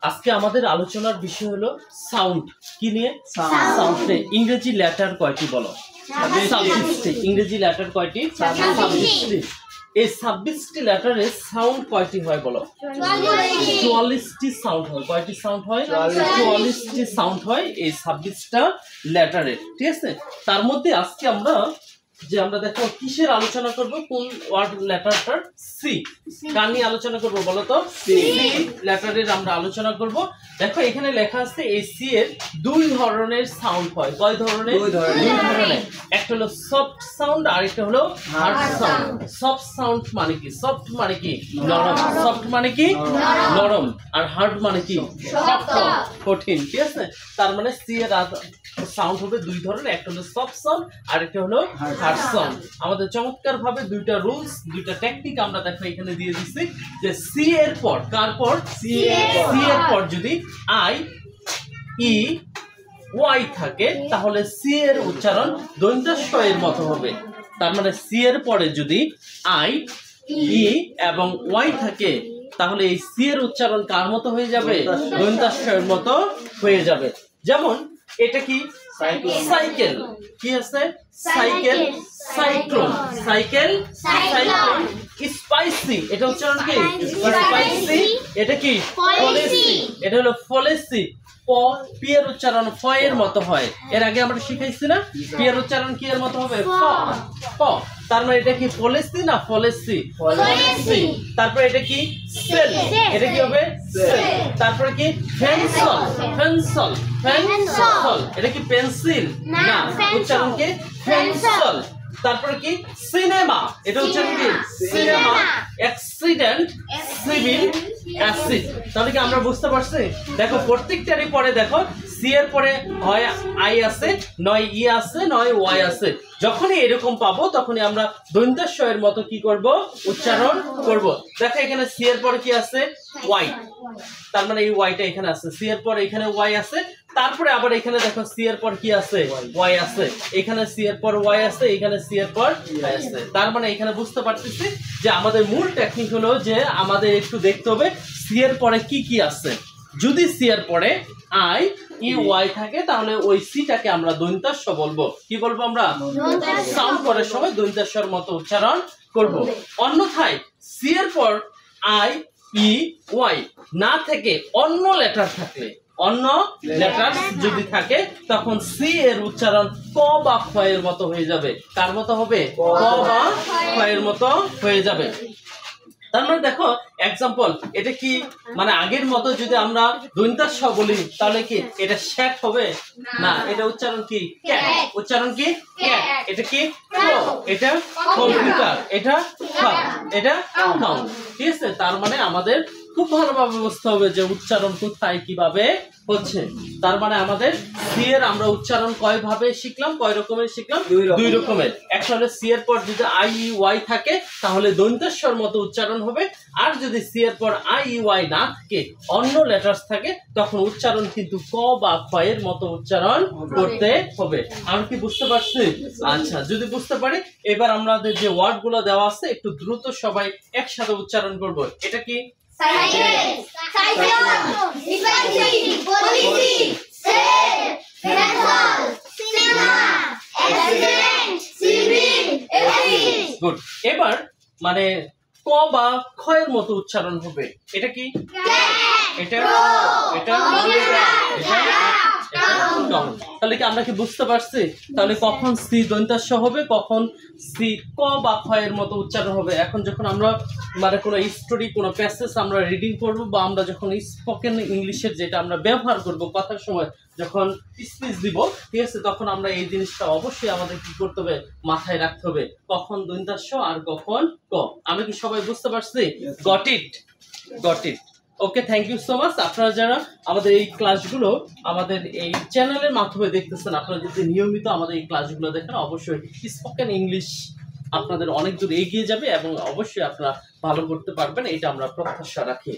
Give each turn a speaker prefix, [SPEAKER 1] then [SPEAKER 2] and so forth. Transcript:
[SPEAKER 1] আজকে আমাদের আলোচনার বিষয় হলো সাউন্ড। কি নিয়ে? সাউন্ডে ইংরেজি লেটার কয়টি বলো? 26টি। ইংরেজি লেটার কয়টি? 26টি। এই 26টি লেটারে সাউন্ড কয়টি হয় বলো? 44টি সাউন্ড হয়। কয়টি সাউন্ড হয়? 44টি সাউন্ড হয় এই 26টা লেটারে। ঠিক আছে, তার মধ্যে আজকে আমরা দেখো কিসের আলোচনা করব, কোন ওয়ার্ড লেটারটার? সি। কার নিয়ে আলোচনা করব বলো তো? সি লেটারের আমরা আলোচনা করব। দেখো এখানে লেখা আছে এই সি এর দুই ধরনের সাউন্ড হয়। কয় ধরনের? দুই ধরনের। একটা হলো সফট সাউন্ড আর একটা হলো হার্ড সাউন্ড। সফট সাউন্ড মানে কি? সফট মানে কি? নরম। সফট মানে কি? নরম। আর হার্ড মানে কি? শক্ত, কঠিন। ঠিক আছে, তার মানে সি এর সাউন্ড হবে দুই ধরনের, একটা হলো সফট সাউন্ড আর একটা হলো হার্ড সাউন্ড। আমাদের চমৎকার ভাবে দুইটা রুলস, দুইটা টেকনিক আমরা দেখো এখানে দিয়ে দিচ্ছি যে সি এর পর, কার পর? সি এর পর যদি আই ই ওয়াই থাকে তাহলে সি এর উচ্চারণ দন্ত্য এর মতো হবে। তার মানে সি এর পরে যদি আই ই এবং ওয়াই থাকে তাহলে এই সি এর উচ্চারণ কার মতো হয়ে যাবে? দন্ত্য এর মতো হয়ে যাবে। যেমন এটা কি? সাইকেল। কি আছে? Cycle, cyclone, cycle, cyclone. Spicy, এটা উচ্চারণ কি? স্পাইসি। এটা কি? পলিসি, এটা হলো পলিসি। পি এর উচ্চারণ ফ এর মতো হয়। এর আগে আমরা শিখাইছি না পি এর উচ্চারণ কি এর মতো হবে? ফ। তার মানে এটা কি পলিসি না পলিসি? পলিসি। তারপর এটা কি? সেল, এটা কি হবে? সেল। তারপর কি? Pencil, pencil, pencil. এটা কি পেন্সিল? না, উচ্চারণ কি? পেন্সিল। তারপর কি? সিনেমা, এটা উচ্চারণ কি? সিনেমা। Accident, civil, acid. তাহলে কি আমরা বুঝতে পারছি? দেখো প্রত্যেকটারই পরে দেখো সি এর পরে হয় আই আছে, নয় ই আছে, নয় ওয়াই আছে। যখনই এরকম পাবো তখনই আমরা দন্ত্য এর মতো কি করব? উচ্চারণ করব। দেখো এখানে সি এর পরে কি আছে? ওয়াই। তার মানে এই ওয়াইটা এখানে আছে। সি এর পর এখানে ওয়াই আছে। তারপরে আবার এখানে দেখো সি এর পর কি আছে? ওয়াই আছে। এখানে সি এর পর ওয়াই আছে, এখানে সি এর পর ওয়াই আছে। তার মানে এখানে বুঝতে পারতেছি যে আমাদের মূল টেকনিক হলো যে আমাদের একটু দেখতে হবে সি এর পরে কি কি আছে। যদি সি এর পরে আই ই ওয়াই থাকে তাহলে ওই সিটাকে আমরা দন্ত্য বলবো। কি বলবো আমরা? সাউন্ড করার সময় দন্ত্যের মতো উচ্চারণ করব। অন্যথায় সি এর পর আই ই ওয়াই না থেকে অন্য লেটার থাকলে, অন্য লেটার যদি থাকে তখন সি এর উচ্চারণ ক বা খ এর মতো হয়ে যাবে। কার মতো হবে? ক বা খ এর মতো হয়ে যাবে। তার মানে দেখো এক্সাম্পল, এটা কি মানে আগের মতো যদি আমরা দন্ত্য বলি তাহলে কি এটা শ্যাট হবে? না, এটা উচ্চারণ কি? ক্যাট। উচ্চারণ কি? ক্যাট। এটা কি? এটা কম্পিউটার, এটা এটা কাউন্ট। ঠিক আছে, তার মানে আমাদের খুব ভালোভাবে বুঝতে হবে যে উচ্চারণ কোথায় কিভাবে হচ্ছে। তার মানে আমাদের সি এর আমরা উচ্চারণ কয় ভাবে শিখলাম, কয় রকমের শিখলাম? দুই রকমের। একটা হলো সি এর পর যদি আই ই ওয়াই থাকে তাহলে দন্ত্যের মতো উচ্চারণ হবে, আর যদি সি এর পর আই ই ওয়াই না থাকে অন্য লেটার্স থাকে তখন উচ্চারণ কিন্তু ক বা খ এর মতো উচ্চারণ করতে হবে। আমরা কি বুঝতে পারছি? আচ্ছা, যদি বুঝতে পারি এবার আমাদের যে ওয়ার্ড গুলো দেওয়া আছে একটু দ্রুত সবাই একসাথে উচ্চারণ করব। এটা কি?
[SPEAKER 2] Cycle, cyclone, spicy, policy, cell, pencil, cinema, accident, civil, acid.
[SPEAKER 1] Good. এবার মানে ক বা খ এর মতো উচ্চারণ হবে। এটা কি? এটা এটা তাহলে কি আমরা কি বুঝতে পারছি? তাহলে কখন সি দন্ত্য হবে, কখন সি ক বা খ এর মতো উচ্চারণ হবে। এখন যখন আমরা মানে কোনো স্টোরি, কোনো প্যাসেজ আমরা রিডিং করব বা আমরা যখন স্পোকেন ইংলিশের যেটা আমরা ব্যবহার করব কথার সময়, যখন স্পিচ দিব, ঠিক আছে, তখন আমরা এই জিনিসটা অবশ্যই আমাদের কি করতে হবে? মাথায় রাখতে হবে কখন দন্ত্য আর কখন ক। আমরা কি সবাই বুঝতে পারছি? Got it, got it. Okay, thank you so much. আপনারা যারা আমাদের এই ক্লাসগুলো আমাদের এই চ্যানেলের মাধ্যমে দেখতেছেন, আপনারা যদি নিয়মিত আমাদের এই ক্লাসগুলো দেখেন অবশ্যই স্পোকেন ইংলিশ আপনাদের অনেক দূর এগিয়ে যাবে এবং অবশ্যই আপনারা ভালো করতে পারবেন, এটা আমরা প্রত্যাশা রাখি।